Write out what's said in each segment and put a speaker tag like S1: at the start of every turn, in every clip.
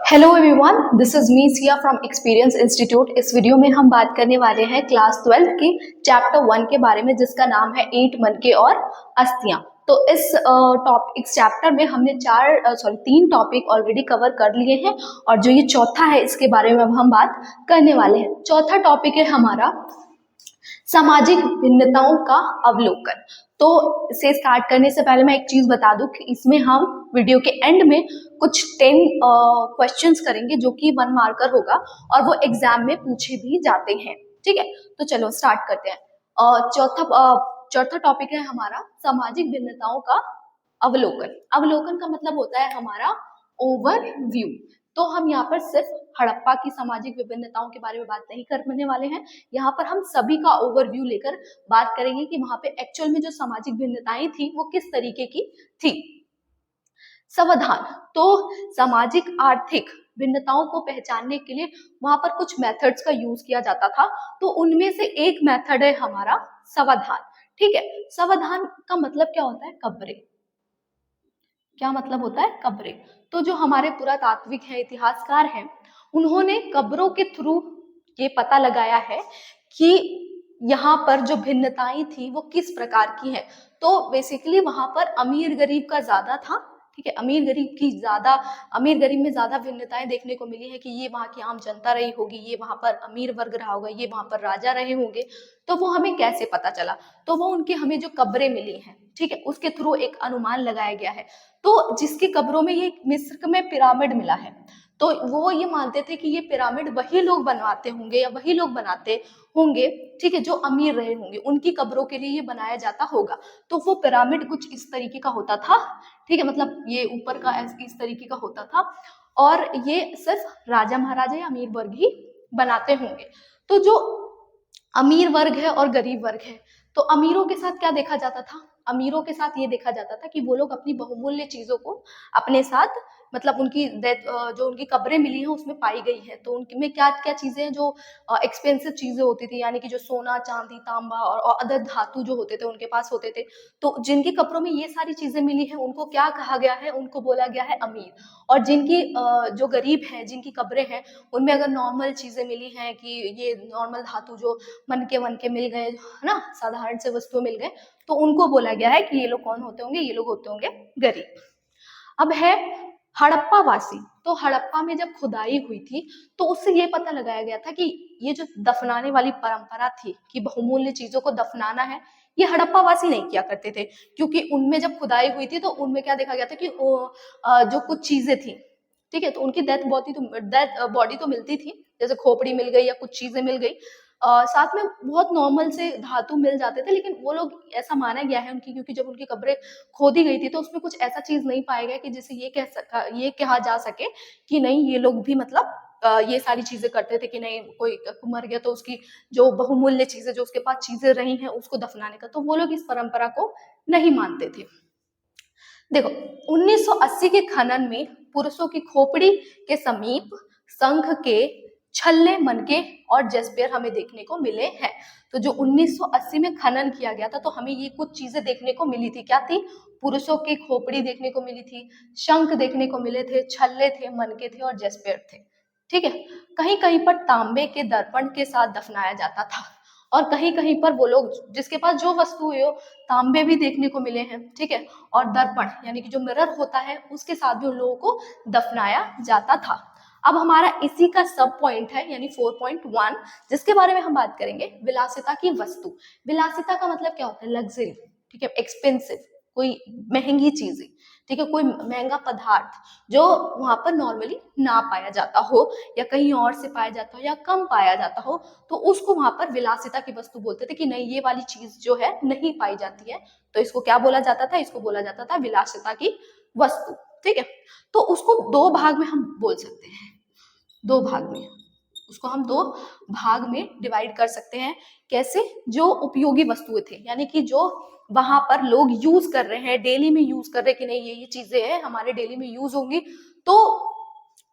S1: Hello everyone, this is me Siya from experience institute. इस video में हम बात करने वाले हैं क्लास 12 की चैप्टर 1 के बारे में, जिसका नाम है 8 मनके और अस्थियां। तो इस चैप्टर में हमने तीन टॉपिक ऑलरेडी कवर कर लिए हैं, और जो ये चौथा है इसके बारे में अब हम बात करने वाले हैं। चौथा टॉपिक है हमारा सामाजिक भिन्नताओं का अवलोकन। तो इसे स्टार्ट करने से पहले मैं एक चीज बता दूं कि इसमें हम वीडियो के एंड में कुछ 10 क्वेश्चंस करेंगे जो कि 1 मार्कर होगा, और वो एग्जाम में पूछे भी जाते हैं। ठीक है, तो चलो स्टार्ट करते हैं। चौथा टॉपिक है हमारा सामाजिक भिन्नताओं का अवलोकन। अवलोकन का मतलब होता है हमारा ओवरव्यू। तो हम यहाँ पर सिर्फ हड़प्पा की सामाजिक विभिन्नताओं के बारे में बात नहीं करने वाले हैं, यहाँ पर हम सभी का ओवरव्यू लेकर बात करेंगे कि वहां पे एक्चुअल में जो सामाजिक भिन्नताएं थी वो किस तरीके की थी। समाधान, तो सामाजिक आर्थिक भिन्नताओं को पहचानने के लिए वहां पर कुछ मेथड्स का यूज किया जाता था। तो उनमें से एक मेथड है हमारा समाधान। ठीक है, समाधान का मतलब क्या होता है? कब्रें। क्या मतलब होता है? कब्रें। तो जो हमारे पुरातात्विक हैं, इतिहासकार हैं, उन्होंने कब्रों के थ्रू ये पता लगाया है कि यहाँ पर जो भिन्नताएं थी वो किस प्रकार की है। तो बेसिकली वहां पर अमीर गरीब का ज्यादा था। ठीक है, अमीर गरीब में ज्यादा भिन्नताएं देखने को मिली है कि ये वहां की आम जनता रही होगी, ये वहां पर अमीर वर्ग रहा होगा, ये वहां पर राजा रहे होंगे। तो वो हमें कैसे पता चला? तो वो उनके हमें जो कब्रें मिली हैं, ठीक है, उसके थ्रू एक अनुमान लगाया गया है। तो जिसकी कब्रों में ये मिस्र में पिरामिड मिला है, तो वो ये मानते थे कि ये पिरामिड वही लोग बनवाते होंगे या वही लोग बनाते होंगे, ठीक है, जो अमीर रहे होंगे, उनकी कब्रों के लिए ये बनाया जाता होगा। तो वो पिरामिड कुछ इस तरीके का होता था। ठीक है, मतलब ये ऊपर का इस तरीके का होता था, और ये सिर्फ राजा महाराजा या अमीर वर्ग ही बनाते होंगे। तो जो अमीर वर्ग है और गरीब वर्ग है, तो अमीरों के साथ क्या देखा जाता था? अमीरों के साथ ये देखा जाता था कि वो लोग अपनी बहुमूल्य चीजों को अपने साथ, मतलब उनकी जो उनकी कब्रें मिली हैं उसमें पाई गई है, तो उनमें क्या क्या चीजें हैं जो एक्सपेंसिव चीजें होती थी, यानी कि जो सोना चांदी तांबा और अदर धातु जो होते थे उनके पास होते थे। तो जिनकी कब्रों में ये सारी चीजें मिली है उनको क्या कहा गया है? उनको बोला गया है अमीर। और जिनकी जो गरीब है, जिनकी कब्रें हैं, उनमें अगर नॉर्मल चीजें मिली हैं कि ये नॉर्मल धातु जो मनके वनके मिल गए, है ना, साधारण से वस्तु मिल गए, तो उनको बोला गया है कि ये लोग कौन होते होंगे? ये लोग होते होंगे गरीब। अब है हड़प्पा वासी। तो हड़प्पा में जब खुदाई हुई थी तो उससे ये पता लगाया गया था कि ये जो दफनाने वाली परंपरा थी कि बहुमूल्य चीजों को दफनाना है, ये हड़प्पा वासी नहीं किया करते थे। क्योंकि उनमें जब खुदाई हुई थी तो उनमें क्या देखा गया था कि जो कुछ चीजें थी, ठीक है, तो उनकी डेथ बॉडी तो मिलती थी, जैसे खोपड़ी मिल गई या कुछ चीजें मिल गई, साथ में बहुत नॉर्मल से धातु मिल जाते थे। लेकिन वो लोग, ऐसा माना गया है उनकी, क्योंकि जब उनकी कब्रें खोदी गई थी तो उसमें कुछ ऐसा चीज नहीं पाया गया कि जिसे ये कहा जा सके कि नहीं ये लोग भी मतलब ये सारी चीजें करते थे, कि नहीं कोई मर गया तो उसकी जो बहुमूल्य चीजें, जो उसके पास चीजें रही हैं, उसको दफनाने का, तो वो लोग इस परंपरा को नहीं मानते थे। देखो, 1980 के खनन में पुरुषों की खोपड़ी के समीप शंख के छल्ले, मनके और जस्पेयर हमें देखने को मिले हैं। तो जो 1980 में खनन किया गया था तो हमें ये कुछ चीजें देखने को मिली थी। क्या थी? पुरुषों की खोपड़ी देखने को मिली थी, शंख देखने को मिले थे, छल्ले थे, मनके थे और जस्पेयर थे। ठीक है, कहीं कहीं पर तांबे के दर्पण के साथ दफनाया जाता था, और कहीं कहीं पर वो लोग जिसके पास जो वस्तु है, तांबे भी देखने को मिले हैं, ठीक है, और दर्पण यानी कि जो मिरर होता है उसके साथ भी उन लोगों को दफनाया जाता था। अब हमारा इसी का सब पॉइंट है, यानी 4.1, जिसके बारे में हम बात करेंगे, विलासिता की वस्तु। विलासिता का मतलब क्या होता है? लग्जरी, ठीक है, एक्सपेंसिव, कोई महंगी चीजें, ठीक है, कोई महंगा पदार्थ जो वहां पर नॉर्मली ना पाया जाता हो या कहीं और से पाया जाता हो या कम पाया जाता हो, तो उसको वहां पर विलासिता की वस्तु बोलते थे कि नहीं ये वाली चीज जो है नहीं पाई जाती है, तो इसको क्या बोला जाता था? इसको बोला जाता था विलासिता की वस्तु। ठीक है, तो उसको दो भाग में हम बोल सकते हैं, दो भाग में, उसको हम दो भाग में डिवाइड कर सकते हैं। कैसे? जो उपयोगी वस्तुएं थे, यानी कि जो वहां पर लोग यूज कर रहे हैं, डेली में यूज कर रहे हैं कि नहीं ये चीजें हैं हमारे डेली में यूज होंगी, तो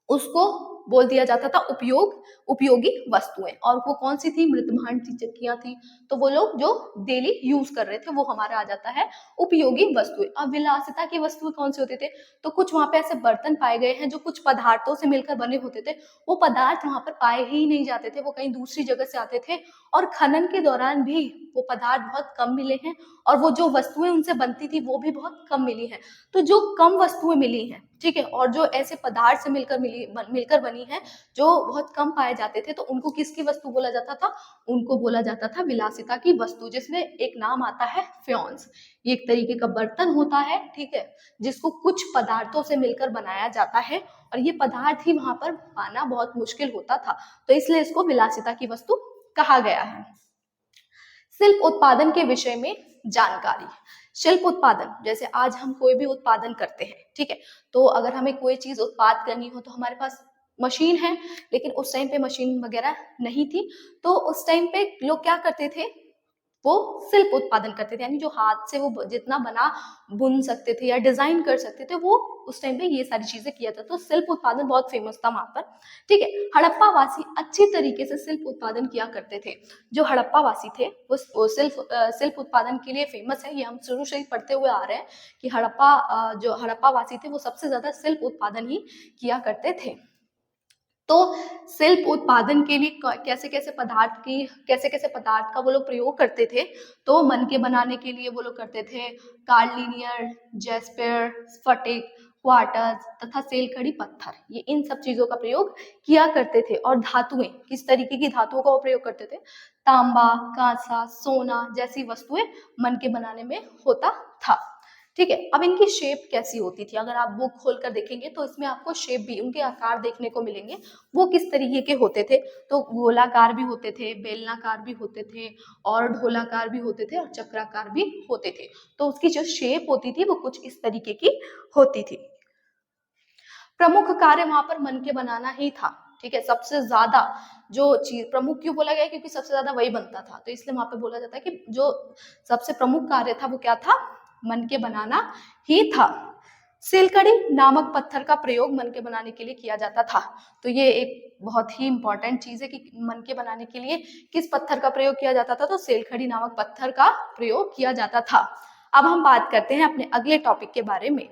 S1: उसको बोल दिया जाता था उपयोगी वस्तुएं। और वो कौन सी थी? मृतभांड थी, चक्कियां थी। तो वो लोग जो डेली यूज कर रहे थे वो हमारा आ जाता है उपयोगी वस्तुएं। अब विलासिता की वस्तुएं कौन से होते थे? तो कुछ वहां पे ऐसे बर्तन पाए गए हैं जो कुछ पदार्थों से मिलकर बने होते थे। वो पदार्थ वहां पर पाए ही नहीं जाते थे, वो कहीं दूसरी जगह से आते थे, और खनन के दौरान भी वो पदार्थ बहुत कम मिले हैं, और वो जो वस्तुएं उनसे बनती थी वो भी बहुत कम मिली है। तो जो कम वस्तुएं मिली हैं, ठीक है, और जो ऐसे पदार्थ से मिलकर बनी है जो बहुत कम पाए जाते थे, तो उनको किसकी वस्तु बोला जाता था? उनको बोला जाता था विलासिता की वस्तु, जिसमें एक नाम आता है फ्योन्स। ये एक तरीके का बर्तन होता है, ठीक है, जिसको कुछ पदार्थों से मिलकर बनाया जाता है, और ये पदार्थ ही वहां पर पाना बहुत मुश्किल होता था, तो इसलिए इसको विलासिता की वस्तु कहा गया है। शिल्प उत्पादन के विषय में जानकारी। शिल्प उत्पादन, जैसे आज हम कोई भी उत्पादन करते हैं, ठीक है, तो अगर हमें कोई चीज उत्पाद करनी हो तो हमारे पास मशीन है, लेकिन उस टाइम पे मशीन वगैरह नहीं थी, तो उस टाइम पे लोग क्या करते थे? वो शिल्प उत्पादन करते थे, यानी जो हाथ से वो जितना बना बुन सकते थे या डिजाइन कर सकते थे, वो उस टाइम पे ये सारी चीजें किया था। तो शिल्प उत्पादन बहुत फेमस था वहां पर, ठीक है। हड़प्पा वासी अच्छी तरीके से शिल्प उत्पादन किया करते थे। जो हड़प्पा वासी थे वो शिल्प उत्पादन के लिए फेमस है। ये हम शुरू से ही पढ़ते हुए आ रहे हैं कि जो हड़प्पा वासी थे वो सबसे ज्यादा शिल्प उत्पादन ही किया करते थे। तो शिल्प उत्पादन के लिए कैसे कैसे पदार्थ का वो लोग प्रयोग करते थे? तो मन के बनाने के लिए वो लोग करते थे कार्लिनियर, जेस्पर, स्फटिक, क्वार्ट्ज तथा सेलखड़ी पत्थर। ये इन सब चीजों का प्रयोग किया करते थे। और धातुएं, किस तरीके की धातुओं का वो प्रयोग करते थे? तांबा, कांसा, सोना जैसी वस्तुएं मन के बनाने में होता था, ठीक है। अब इनकी शेप कैसी होती थी? अगर आप बुक खोलकर देखेंगे तो इसमें आपको शेप भी, उनके आकार देखने को मिलेंगे। वो किस तरीके के होते थे? तो गोलाकार भी होते थे, बेलनाकार भी होते थे, और ढोलाकार भी होते थे, और चक्राकार भी होते थे। तो उसकी जो शेप होती थी वो कुछ इस तरीके की होती थी। प्रमुख कार्य वहां पर मन के बनाना ही था, ठीक है। सबसे ज्यादा जो चीज प्रमुख क्यों बोला गया? क्योंकि सबसे ज्यादा वही बनता था, तो इसलिए वहां पे बोला जाता है कि जो सबसे प्रमुख कार्य था वो क्या था? मन के बनाना ही था। सिलकड़ी नामक पत्थर का प्रयोग मन के बनाने के लिए किया जाता था। तो ये एक बहुत ही इंपॉर्टेंट चीज है कि मन के बनाने के लिए किस पत्थर का प्रयोग किया जाता था? तो सिलखड़ी नामक पत्थर का प्रयोग किया जाता था। अब हम बात करते हैं अपने अगले टॉपिक के बारे में।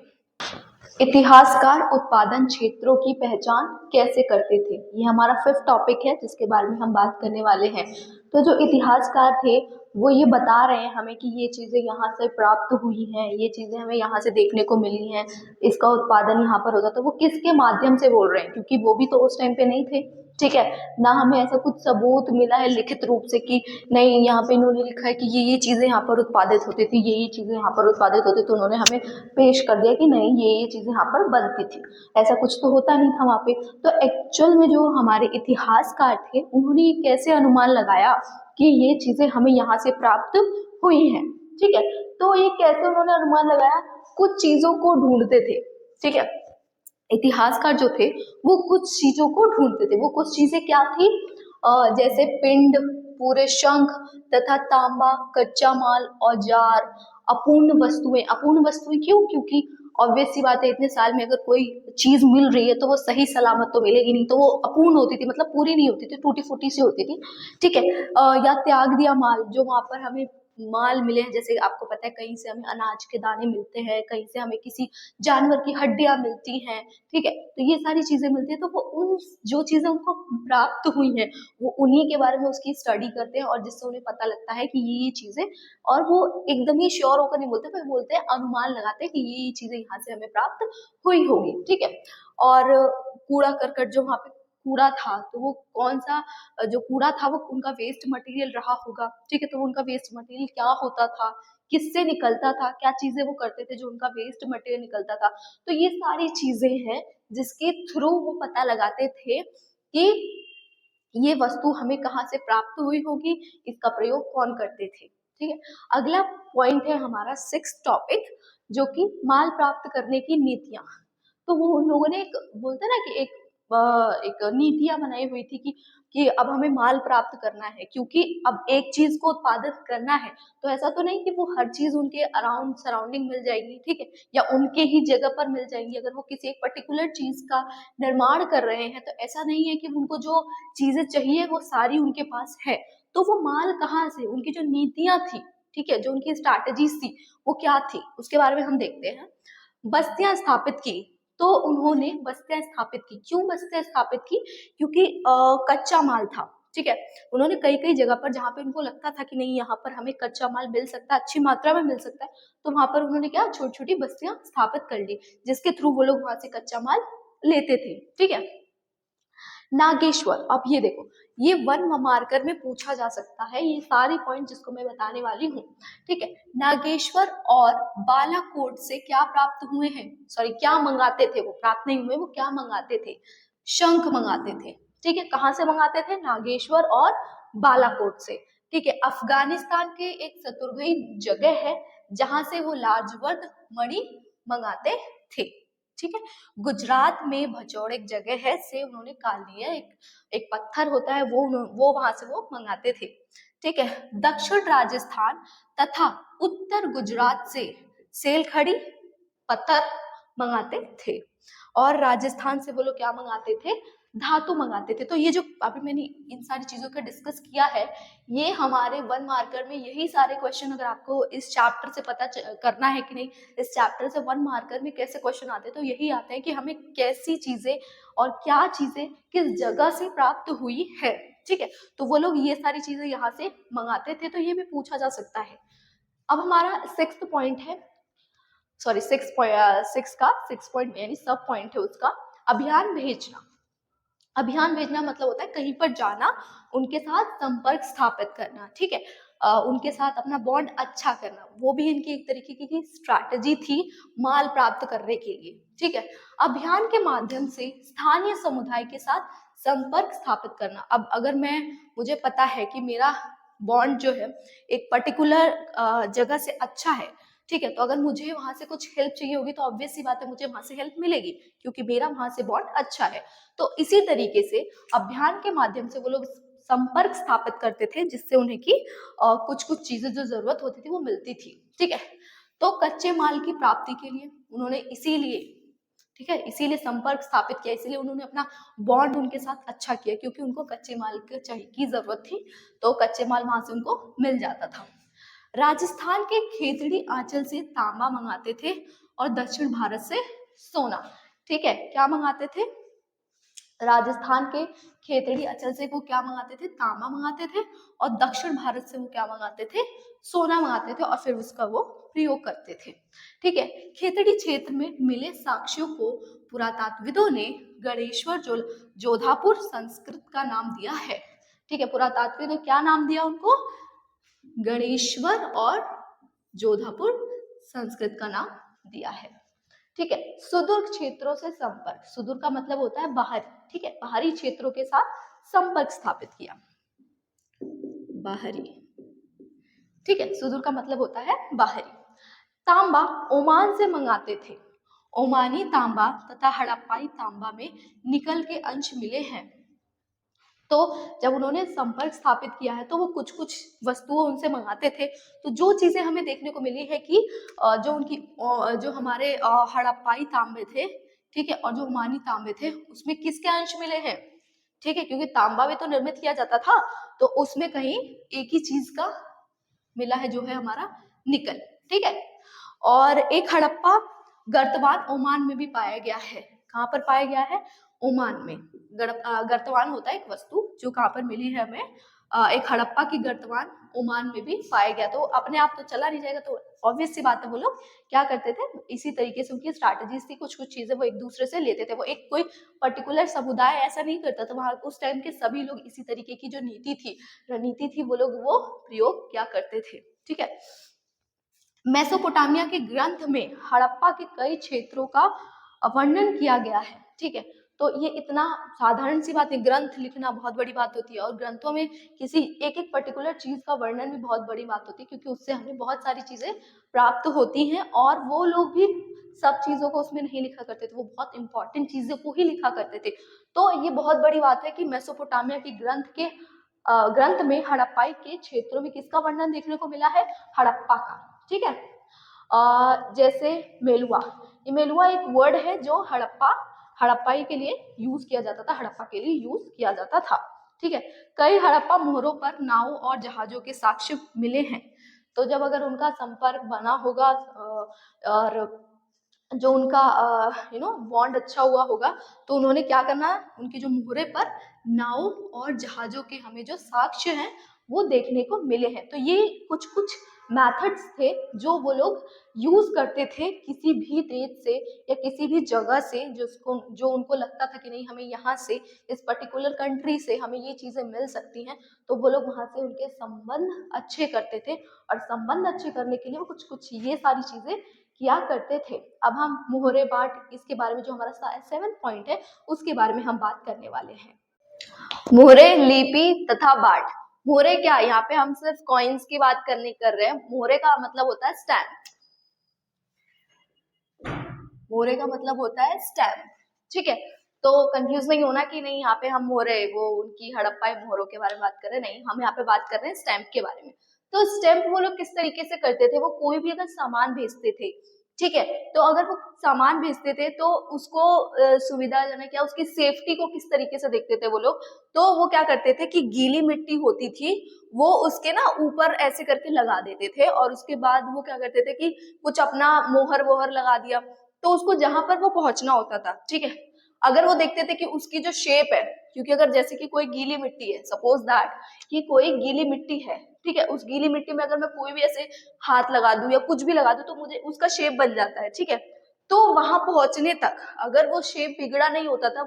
S1: इतिहासकार उत्पादन क्षेत्रों की पहचान कैसे करते थे? ये हमारा 5th टॉपिक है जिसके बारे में हम बात करने वाले हैं। तो जो इतिहासकार थे वो ये बता रहे हैं हमें कि ये चीजें यहाँ से प्राप्त हुई हैं, ये चीजें हमें यहाँ से देखने को मिली हैं, इसका उत्पादन यहाँ पर होता। तो वो किसके माध्यम से बोल रहे हैं? क्योंकि वो भी तो उस टाइम पे नहीं थे, ठीक है ना। हमें ऐसा कुछ सबूत मिला है लिखित रूप से कि नहीं, यहाँ पे इन्होंने लिखा है कि ये चीजें यहाँ पर उत्पादित होती थी, ये चीजें यहाँ पर उत्पादित होती, तो उन्होंने हमें पेश कर दिया कि नहीं ये चीजें यहाँ पर बनती थी। ऐसा कुछ तो होता नहीं था वहां पे। तो एक्चुअल में जो हमारे इतिहासकार थे उन्होंने कैसे अनुमान लगाया कि ये चीजें हमें यहाँ से प्राप्त हुई हैं, ठीक है। तो ये कैसे उन्होंने अनुमान लगाया? कुछ चीजों को ढूंढते थे, ठीक है। इतिहासकार जो थे वो कुछ चीजों को ढूंढते थे। वो कुछ चीजें क्या थी? जैसे पिंड, पूरे शंख तथा तांबा, कच्चा माल, औजार, अपूर्ण वस्तुएं। अपूर्ण वस्तुएं क्यों? क्योंकि ऑब्वियस सी बात है, इतने साल में अगर कोई चीज मिल रही है तो वो सही सलामत तो मिलेगी नहीं, तो वो अपूर्ण होती थी, मतलब पूरी नहीं होती थी, टूटी फूटी सी होती थी, ठीक है। या त्याग दिया माल, जो वहां पर हमें माल मिले हैं, जैसे आपको पता है कहीं से हमें अनाज के दाने मिलते हैं, कहीं से हमें किसी जानवर की हड्डियां मिलती हैं, ठीक है। तो ये सारी चीजें मिलती है, तो वो उन जो चीजें उनको प्राप्त हुई हैं वो उन्हीं के बारे में उसकी स्टडी करते हैं, और जिससे उन्हें पता लगता है कि ये चीजें, और वो एकदम ही श्योर होकर नहीं बोलते, फिर बोलते हैं, अनुमान लगाते हैं कि ये चीजें यहाँ से हमें प्राप्त हुई होगी, ठीक है। और कूड़ा करकट, जो वहां पे कूड़ा था, तो वो कौन सा जो कूड़ा था वो उनका वेस्ट मटेरियल रहा होगा, ठीक है। तो उनका वेस्ट मटेरियल क्या होता था, किससे निकलता था, क्या चीजें वो करते थे जो उनका वेस्ट मटेरियल निकलता था। तो ये सारी चीजें हैं जिसके थ्रू वो पता लगाते थे कि ये वस्तु हमें कहाँ से प्राप्त हुई होगी, इसका प्रयोग कौन करते थे, ठीक है। अगला पॉइंट है हमारा 6th टॉपिक, जो कि माल प्राप्त करने की नीतियां। तो वो उन लोगों ने एक बोलते ना कि एक एक नीतियां बनाई हुई थी कि अब हमें माल प्राप्त करना है, क्योंकि अब एक चीज को उत्पादित करना है तो ऐसा तो नहीं कि वो हर चीज उनके अराउंड सराउंडिंग मिल जाएगी, ठीक है, या उनके ही जगह पर मिल जाएंगी। अगर वो किसी एक पर्टिकुलर चीज का निर्माण कर रहे हैं तो ऐसा नहीं है कि उनको जो चीजें चाहिए वो सारी उनके पास है। तो वो माल कहाँ से, उनकी जो नीतियां थी, ठीक है, जो उनकी स्ट्रैटेजीज थी वो क्या थी, उसके बारे में हम देखते हैं। बस्तियां स्थापित की, तो उन्होंने बस्तियां स्थापित की। क्यों बस्तियां स्थापित की? क्योंकि कच्चा माल था, ठीक है। उन्होंने कई कई जगह पर जहां पे उनको लगता था कि नहीं यहाँ पर हमें कच्चा माल मिल सकता है, अच्छी मात्रा में मिल सकता है, तो वहां पर उन्होंने क्या, छोटी छोटी बस्तियां स्थापित कर ली, जिसके थ्रू वो लोग वहां से कच्चा माल लेते थे, ठीक है। नागेश्वर, अब ये देखो, ये वन मार्कर में पूछा जा सकता है, ये सारी पॉइंट जिसको मैं बताने वाली हूँ, ठीक है। नागेश्वर और बालाकोट से क्या प्राप्त हुए हैं, सॉरी क्या मंगाते थे, वो प्राप्त नहीं हुए, वो क्या मंगाते थे, शंख मंगाते थे, ठीक है। कहाँ से मंगाते थे? नागेश्वर और बालाकोट से, ठीक है। अफगानिस्तान के एक चतुर्भुज जगह है जहां से वो लाजवर्द मणि मंगाते थे, ठीक है। गुजरात में भचौड़ एक जगह है, से उन्होंने कालिया एक पत्थर होता है, वो वहां से वो मंगाते थे, ठीक है। दक्षिण राजस्थान तथा उत्तर गुजरात से सेलखड़ी पत्थर मंगाते थे, और राजस्थान से वो लोग क्या मंगाते थे? धातु मंगाते थे। तो ये जो अभी मैंने इन सारी चीजों का डिस्कस किया है, ये हमारे वन मार्कर में यही सारे क्वेश्चन, अगर आपको इस चैप्टर से पता करना है कि नहीं, इस चैप्टर से वन मार्कर में कैसे क्वेश्चन आते हैं, तो यही आते हैं कि हमें कैसी चीजें और क्या चीजें किस जगह से प्राप्त हुई है, ठीक है। तो वो लोग ये सारी चीजें यहाँ से मंगाते थे, तो ये भी पूछा जा सकता है। अब हमारा सिक्स्थ पॉइंट है, सॉरी सिक्स पॉइंट यानी सब पॉइंट है उसका, अभियान भेजना। अभियान भेजना मतलब होता है कहीं पर जाना, उनके साथ संपर्क स्थापित करना, ठीक है, उनके साथ अपना बॉन्ड अच्छा करना, वो भी इनकी एक तरीके की स्ट्रैटेजी थी माल प्राप्त करने के लिए, ठीक है। अभियान के माध्यम से स्थानीय समुदाय के साथ संपर्क स्थापित करना। अब अगर मुझे पता है कि मेरा बॉन्ड जो है एक पर्टिकुलर जगह से अच्छा है, ठीक है, तो अगर मुझे वहां से कुछ हेल्प चाहिए होगी तो ऑब्वियस सी बात है मुझे वहां से हेल्प मिलेगी, क्योंकि मेरा वहां से बॉन्ड अच्छा है। तो इसी तरीके से अभियान के माध्यम से वो लोग संपर्क स्थापित करते थे, जिससे उन्हें की कुछ कुछ चीजें जो जरूरत होती थी वो मिलती थी, ठीक है। तो कच्चे माल की प्राप्ति के लिए उन्होंने इसीलिए, ठीक है, इसीलिए संपर्क स्थापित किया, इसीलिए उन्होंने अपना बॉन्ड उनके साथ अच्छा किया, क्योंकि उनको कच्चे माल की जरूरत थी, तो कच्चे माल वहां से उनको मिल जाता था। राजस्थान के खेतड़ी आंचल से तांबा मंगाते थे और दक्षिण भारत से सोना, ठीक है। क्या मंगाते थे? राजस्थान के खेतड़ी अंचल से वो क्या मंगाते थे? तांबा मंगाते थे, और दक्षिण भारत से वो क्या मंगाते थे? सोना मंगाते थे, और फिर उसका वो प्रयोग करते थे, ठीक है। खेतड़ी क्षेत्र में मिले साक्ष्यों को पुरातात्विदों ने गणेश्वर जोधापुर संस्कृत का नाम दिया है, ठीक है। पुरातात्विदों ने क्या नाम दिया उनको? गणेश्वर और जोधापुर संस्कृत का नाम दिया है, ठीक है। सुदूर क्षेत्रों से संपर्क, सुदूर का मतलब होता है बाहरी, ठीक है, बाहरी क्षेत्रों के साथ संपर्क स्थापित किया, बाहरी, ठीक है, सुदूर का मतलब होता है बाहरी। तांबा ओमान से मंगाते थे, ओमानी तांबा तथा हड़प्पाई तांबा में निकल के अंश मिले हैं। तो जब उन्होंने संपर्क स्थापित किया है तो वो कुछ कुछ वस्तुओं उनसे मंगाते थे, तो जो चीजें हमें देखने को मिली है कि जो हमारे हड़प्पाई तांबे थे, ठीक है, और जो ओमानी तांबे थे उसमें किसके अंश मिले हैं, ठीक है, क्योंकि तांबा भी तो निर्मित किया जाता था, तो उसमें कहीं एक ही चीज का मिला है, जो है हमारा निकल, ठीक है। और एक हड़प्पा गर्तवान ओमान में भी पाया गया है। कहाँ पर पाया गया है? ओमान में। गर्तवान होता है एक वस्तु जो कहाँ पर मिली है हमें, एक हड़प्पा की गर्तवान ओमान में भी पाया गया। तो अपने आप तो चला नहीं जाएगा, तो ऑब्वियस सी बात है वो लोग क्या करते थे, इसी तरीके से उनकी स्ट्रैटेजीज थी, कुछ कुछ चीजें वो एक दूसरे से लेते थे। वो एक कोई पर्टिकुलर समुदाय ऐसा नहीं करता था, वहां उस टाइम के सभी लोग इसी तरीके की जो रणनीति थी वो लोग वो प्रयोग क्या करते थे, ठीक है। मेसोपोटामिया के ग्रंथ में हड़प्पा के कई क्षेत्रों का वर्णन किया गया है, ठीक है। तो ये इतना साधारण सी बात है, ग्रंथ लिखना बहुत बड़ी बात होती है, और ग्रंथों में किसी एक एक पर्टिकुलर चीज का वर्णन भी बहुत बड़ी बात होती है, क्योंकि उससे हमें बहुत सारी चीजें प्राप्त होती हैं। और वो लोग भी सब चीजों को उसमें नहीं लिखा करते थे, वो बहुत इंपॉर्टेंट चीजों को ही लिखा करते थे। तो ये बहुत बड़ी बात है कि मेसोपोटामिया के ग्रंथ में हड़प्पाई के क्षेत्रों में किसका वर्णन देखने को मिला है, हड़प्पा का। ठीक है, जैसे मेलुआ, ये मेलुआ एक वर्ड है जो हड़प्पाई के लिए यूज किया जाता था, हड़प्पा के लिए यूज किया जाता था। ठीक है, कई हड़प्पा मोहरों पर नाव और जहाजों के साक्ष्य मिले हैं। तो जब अगर उनका संपर्क बना होगा और जो उनका बॉन्ड अच्छा हुआ होगा, तो उन्होंने क्या करना, उनकी जो मोहरे पर नाव और जहाजों के हमें जो साक्ष्य हैं वो देखने को मिले हैं। तो ये कुछ कुछ मैथड्स थे जो वो लोग यूज करते थे किसी भी देश से या किसी भी जगह से, जो उनको लगता था कि नहीं हमें यहाँ से, इस पर्टिकुलर कंट्री से हमें ये चीजें मिल सकती हैं, तो वो लोग वहां से उनके संबंध अच्छे करते थे। और संबंध अच्छे करने के लिए वो कुछ कुछ ये सारी चीजें किया करते थे। अब हम मोहरे बाट, इसके बारे में जो हमारा 7th पॉइंट है उसके बारे में हम बात करने वाले हैं। मोहरे, लिपि तथा बाट। मोहरे क्या है, यहाँ पे हम सिर्फ कॉइन्स की बात कर रहे हैं। मोहरे का मतलब होता है स्टैम्प, मोहरे का मतलब होता है स्टैम्प। ठीक है, तो कंफ्यूज नहीं होना कि नहीं यहाँ पे हम मोहरे वो उनकी हड़प्पाई मोहरों के बारे में बात कर रहे हैं, नहीं, हम यहाँ पे बात कर रहे हैं स्टैम्प के बारे में। तो स्टैम्प वो लोग किस तरीके से करते थे, वो कोई भी अगर सामान भेजते थे, ठीक है, तो अगर वो सामान भेजते थे तो उसको सुविधाजनक या उसकी सेफ्टी को किस तरीके से देखते थे वो लोग, तो वो क्या करते थे कि गीली मिट्टी होती थी वो उसके ना ऊपर ऐसे करके लगा देते थे, और उसके बाद वो क्या करते थे कि कुछ अपना मोहर वोहर लगा दिया, तो उसको जहां पर वो पहुंचना होता था, ठीक है, अगर वो देखते थे कि उसकी जो शेप है, क्योंकि अगर जैसे कि कोई गीली मिट्टी है, सपोज दैट कि कोई गीली मिट्टी है, ठीक है, उस गीली मिट्टी में अगर मैं कोई भी ऐसे हाथ लगा दूं या कुछ भी लगा दूं तो मुझे उसका शेप बन जाता है। ठीक है, तो वहां पहुंचने तक अगर वो शेप बिगड़ा नहीं होता था,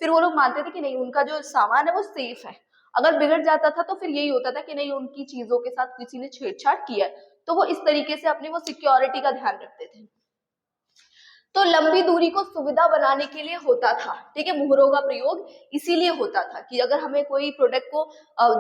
S1: फिर वो लोग मानते थे कि नहीं उनका जो सामान है वो सेफ है। अगर बिगड़ जाता था तो फिर यही होता था कि नहीं उनकी चीजों के साथ किसी ने छेड़छाड़ किया, तो वो इस तरीके से अपनी वो सिक्योरिटी का ध्यान रखते थे। तो लंबी दूरी को सुविधा बनाने के लिए होता था, ठीक है, मुहरों का प्रयोग इसीलिए होता था कि अगर हमें कोई प्रोडक्ट को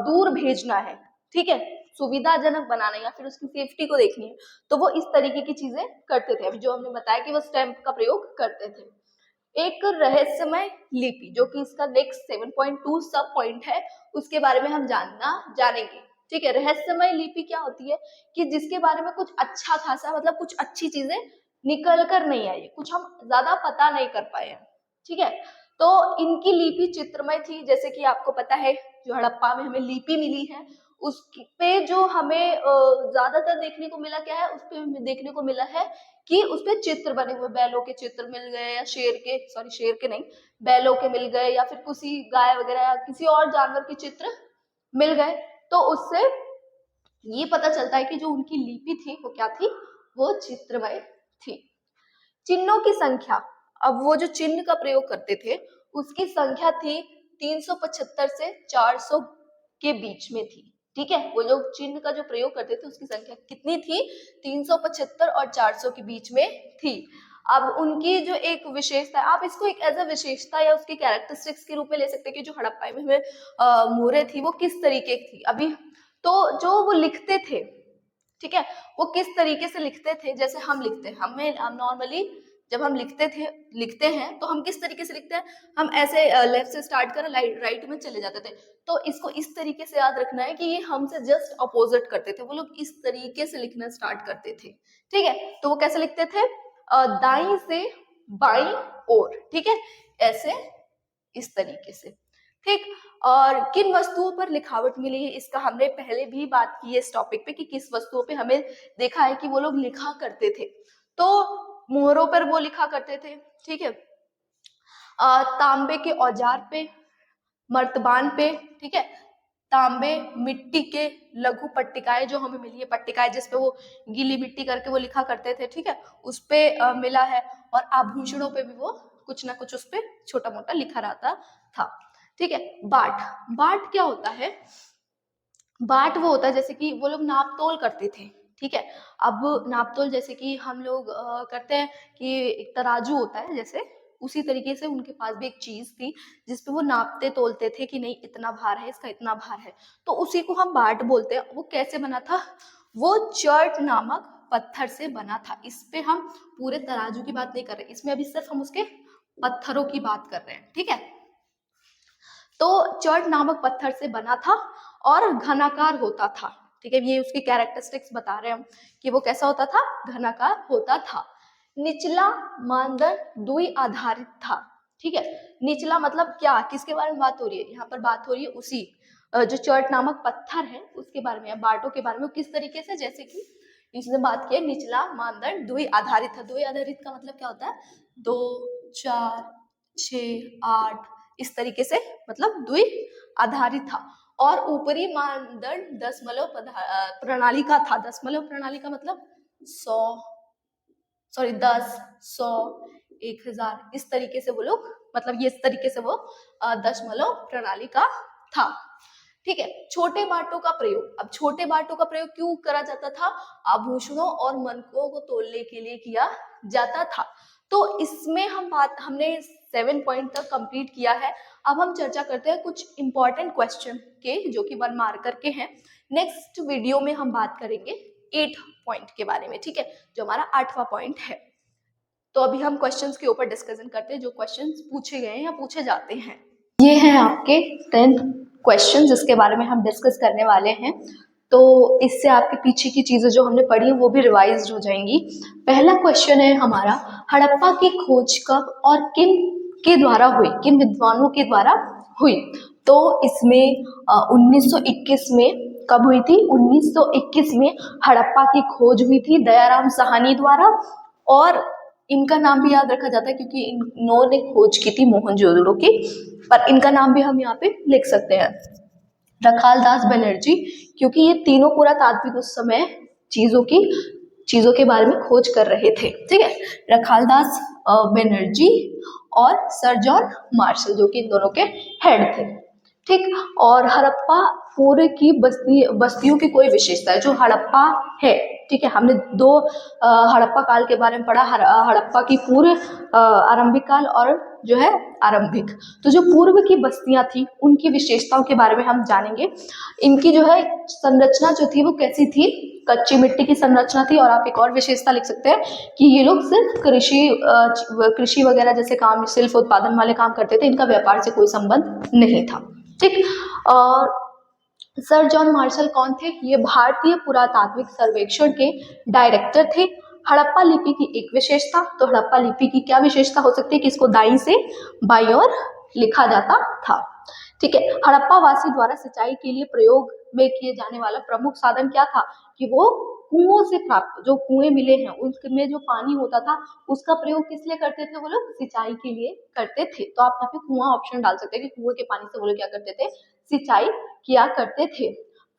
S1: दूर भेजना है, ठीक है, सुविधाजनक बनाना या फिर उसकी सेफ्टी को देखनी है, तो वो इस तरीके की चीजें करते थे। अभी जो हमने बताया कि वो स्टैंप का प्रयोग करते थे। एक रहस्यमय लिपि, जो कि इसका नेक्स्ट 7.2 सब पॉइंट है, उसके बारे में हम जानेंगे। ठीक है, रहस्यमय लिपि क्या होती है कि जिसके बारे में कुछ अच्छा खासा, मतलब कुछ अच्छी चीजें निकल कर नहीं आई, कुछ हम ज्यादा पता नहीं कर पाए हैं। ठीक है, तो इनकी लिपि चित्रमय थी, जैसे कि आपको पता है जो हड़प्पा में हमें लिपि मिली है उस पे जो हमें ज्यादातर देखने को मिला क्या है, उस पे हमें देखने को मिला है कि उस पे चित्र बने हुए, बैलों के चित्र मिल गए या शेर के नहीं, बैलों के मिल गए, या फिर किसी गाय वगैरह या किसी और जानवर के चित्र मिल गए। तो उससे ये पता चलता है कि जो उनकी लिपि थी वो क्या थी, वो चित्रमय थी। चिन्हों की संख्या, अब वो जो चिन्ह का प्रयोग करते थे उसकी संख्या थी 375 से 400 के बीच में थी। ठीक है, वो जो चिन्ह का जो प्रयोग करते थे उसकी संख्या कितनी थी, 375 और 400 के बीच में थी। अब उनकी जो एक विशेषता, आप इसको एक एज अ विशेषता या उसकी कैरेक्टरिस्टिक्स के रूप में ले सकते हैं कि जो हड़प्पा में मोहरें थी वो किस तरीके की थी। अभी तो जो वो लिखते थे, ठीक है, वो किस तरीके से लिखते थे, जैसे हम लिखते हैं, हम नॉर्मली जब हम लिखते हैं तो हम किस तरीके से लिखते हैं, हम ऐसे लेफ्ट से स्टार्ट कर राइट में चले जाते थे। तो इसको इस तरीके से याद रखना है कि ये हमसे जस्ट अपोजिट करते थे, वो लोग इस तरीके से लिखना स्टार्ट करते थे। ठीक है, तो वो कैसे लिखते थे, दाईं से बाईं ओर, ठीक है, ऐसे इस तरीके से। ठीक, और किन वस्तुओं पर लिखावट मिली है, इसका हमने पहले भी बात की है इस टॉपिक पे कि किस वस्तुओं पे हमें देखा है कि वो लोग लिखा करते थे। तो मोहरों पर वो लिखा करते थे, ठीक है, तांबे के औजार पे, मर्तबान पे, ठीक है, तांबे, मिट्टी के लघु पट्टिकाएं जो हमें मिली है, पट्टिकाएं जिसपे वो गीली मिट्टी करके वो लिखा करते थे, ठीक है, उस पे मिला है। और आभूषणों पे भी वो कुछ ना कुछ उस पे छोटा मोटा लिखा रहता था। ठीक है, बाट, बाट क्या होता है, बाट वो होता है जैसे कि वो लोग नाप तोल करते थे। ठीक है, अब नाप तोल जैसे कि हम लोग करते हैं कि एक तराजू होता है, जैसे उसी तरीके से उनके पास भी एक चीज थी जिसपे वो नापते तोलते थे कि नहीं इतना भार है, इसका इतना भार है, तो उसी को हम बाट बोलते हैं। वो कैसे बना था? वो चर्ट नामक पत्थर से बना था। इस पे हम पूरे तराजू की बात नहीं कर रहे, इसमें अभी सिर्फ हम उसके पत्थरों की बात कर रहे हैं, ठीक है। तो चर्ट नामक पत्थर से बना था और घनाकार होता था, ठीक है। ये उसकी कैरेक्टरिस्टिक्स बता रहे हैं हम कि वो कैसा होता था, घनाकार होता था। निचला मानदंड द्वि आधारित था, ठीक है। निचला मतलब क्या, किसके बारे में बात हो रही है? यहाँ पर बात हो रही है उसी जो चर्ट नामक पत्थर है उसके बारे में, बाटों के बारे में। किस तरीके से? जैसे कि इसने बात की है निचला मानदंड द्वि आधारित था। द्वि आधारित का मतलब क्या होता है? 2, 4, 6, 8 इस तरीके से, मतलब द्वि आधारित था। और ऊपरी मानदंड दशमलव प्रणाली का था। दशमलव प्रणाली का मतलब 10, 100, 1000 इस तरीके से वो लोग, मतलब ये इस तरीके से वो दशमलव प्रणाली का था, ठीक है। छोटे बाटों का प्रयोग, अब छोटे बाटों का प्रयोग क्यों करा जाता था? आभूषणों और मनकों को तोलने के लिए किया जाता था। तो इसमें हमने 7 पॉइंट तक कंप्लीट किया है। अब हम चर्चा करते हैं कुछ इंपॉर्टेंट क्वेश्चन के, जो कि 1 मार्कर के हैं। नेक्स्ट वीडियो में हम बात करेंगे 8 पॉइंट के बारे में, ठीक है, जो हमारा 8वां पॉइंट है। तो अभी हम क्वेश्चंस के ऊपर डिस्कशन करते हैं जो क्वेश्चंस पूछे गए हैं या पूछे जाते हैं। ये है आपके 10 क्वेश्चन जिसके बारे में हम डिस्कस करने वाले हैं। तो इससे आपके पीछे की चीजें जो हमने पढ़ी वो भी रिवाइज हो जाएंगी। पहला क्वेश्चन है हमारा, हड़प्पा की खोज कब और किन के द्वारा हुई, किन विद्वानों के द्वारा हुई? तो इसमें 1921 में कब हुई थी? 1921 में हड़प्पा की खोज हुई थी दयाराम साहनी द्वारा। और इनका नाम भी याद रखा जाता है क्योंकि इन्होंने खोज की थी मोहनजोदड़ो की, पर इनका नाम भी हम यहाँ पे लिख सकते हैं, रखालदास बनर्जी, क्योंकि ये तीनों पुरातात्विक उस समय चीजों के बारे में खोज कर रहे थे, ठीक है। रखालदास बनर्जी और सर जॉन मार्शल, जो कि इन दोनों के हेड थे, ठीक। और हड़प्पा पूरे की बस्तियों की कोई विशेषता है जो हड़प्पा है, ठीक है। हमने 2 हड़प्पा काल के बारे में पढ़ा, हड़प्पा की पूर्व आरंभिक काल और जो है आरंभिक। तो जो पूर्व की बस्तियां थी उनकी विशेषताओं के बारे में हम जानेंगे। इनकी जो है संरचना जो थी वो कैसी थी? कच्ची मिट्टी की संरचना थी। और आप एक और विशेषता लिख सकते हैं कि ये लोग सिर्फ कृषि वगैरह जैसे काम, शिल्प उत्पादन वाले काम करते थे, इनका व्यापार से कोई संबंध नहीं था, ठीक। और सर जॉन मार्शल कौन थे? ये भारतीय पुरातात्विक सर्वेक्षण के डायरेक्टर थे। हड़प्पा लिपि की एक विशेषता, तो हड़प्पा लिपि की क्या विशेषता हो सकती है कि इसको दाईं से बाईं ओर लिखा जाता था, ठीक है। हड़प्पा वासी द्वारा सिंचाई के लिए प्रयोग में किए जाने वाला प्रमुख साधन क्या था? कि वो कुओं से प्राप्त, जो कुएं मिले हैं उसमें जो पानी होता था उसका प्रयोग किस लिए करते थे? वो लोग सिंचाई के लिए करते थे। तो आप यहाँ पे कुआं ऑप्शन डाल सकते हैं कि कुएं के पानी से वो लोग क्या करते थे? सिंचाई किया करते थे।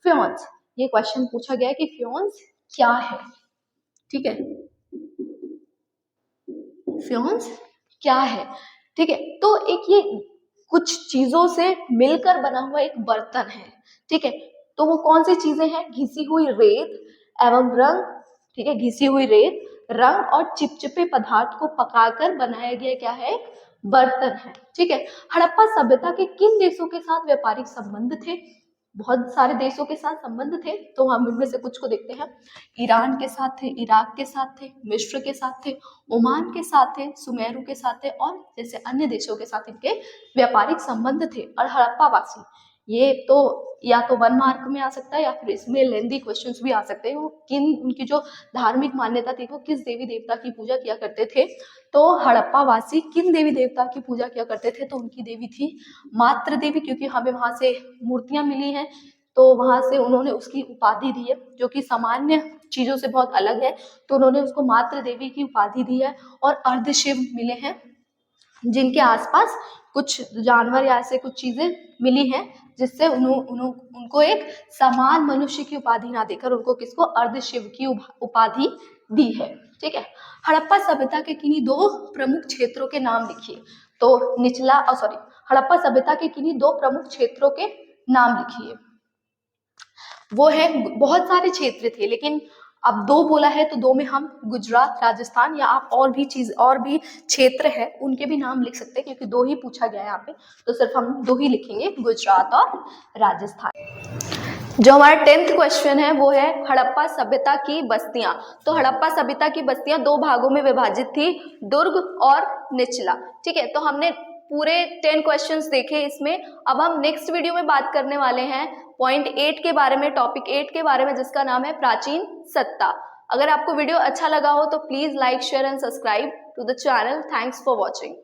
S1: फ्योन्स, ये क्वेश्चन पूछा गया है कि फ्योन्स क्या है, ठीक है। फ्योन्स क्या है, ठीक है। तो एक ये कुछ चीजों से मिलकर बना हुआ एक बर्तन है, ठीक है। तो वो कौन सी चीजें हैं? घिसी हुई रेत एवं रंग, ठीक है, घिसी हुई रेत, रंग और चिपचिपे पदार्थ को पकाकर बनाया गया क्या है? एक बर्तन है, ठीक है। हड़प्पा सभ्यता के किन देशों के साथ व्यापारिक संबंध थे? बहुत सारे देशों के साथ संबंध थे, तो हम इनमें से कुछ को देखते हैं। ईरान के साथ थे, इराक के साथ थे, मिस्र के साथ थे, ओमान के साथ थे, सुमेरु के साथ थे, और जैसे अन्य देशों के साथ इनके व्यापारिक संबंध थे। और हड़प्पा वासी, ये तो या तो 1 मार्क में आ सकता है या फिर इसमें लेंदी क्वेश्चंस भी आ सकते हैं। वो किन, उनकी जो धार्मिक मान्यता थी वो किस देवी देवता की पूजा किया करते थे? तो हड़प्पा वासी किन देवी देवता की पूजा किया करते थे? तो उनकी देवी थी मातृ देवी, क्योंकि हमें वहां से मूर्तियां मिली हैं तो वहां से उन्होंने उसकी उपाधि दी है, जो कि सामान्य चीजों से बहुत अलग है, तो उन्होंने उसको मातृ देवी की उपाधि दी है। और अर्धशिव मिले हैं जिनके आसपास कुछ जानवर या ऐसे कुछ चीजें मिली हैं जिससे उनको एक समान मनुष्य की उपाधि ना देकर उनको किसको? अर्धशिव की उपाधि दी है, ठीक है। हड़प्पा सभ्यता के किन्हीं 2 प्रमुख क्षेत्रों के नाम लिखिए। तो हड़प्पा सभ्यता के किन्हीं 2 प्रमुख क्षेत्रों के नाम लिखिए। वो है, बहुत सारे क्षेत्र थे लेकिन अब 2 बोला है तो 2 में हम गुजरात, राजस्थान या आप और भी क्षेत्र है उनके भी नाम लिख सकते हैं, क्योंकि 2 ही पूछा गया है यहाँ पे, तो सिर्फ हम 2 ही लिखेंगे, गुजरात और राजस्थान। जो हमारा 10th क्वेश्चन है वो है हड़प्पा सभ्यता की बस्तियां। तो हड़प्पा सभ्यता की बस्तियां 2 भागों में विभाजित थी, दुर्ग और निचला। ठीक है, तो हमने पूरे 10 क्वेश्चंस देखे इसमें। अब हम नेक्स्ट वीडियो में बात करने वाले हैं पॉइंट 8 के बारे में, टॉपिक 8 के बारे में, जिसका नाम है प्राचीन सत्ता। अगर आपको वीडियो अच्छा लगा हो तो please like, share and subscribe to the channel. Thanks for watching.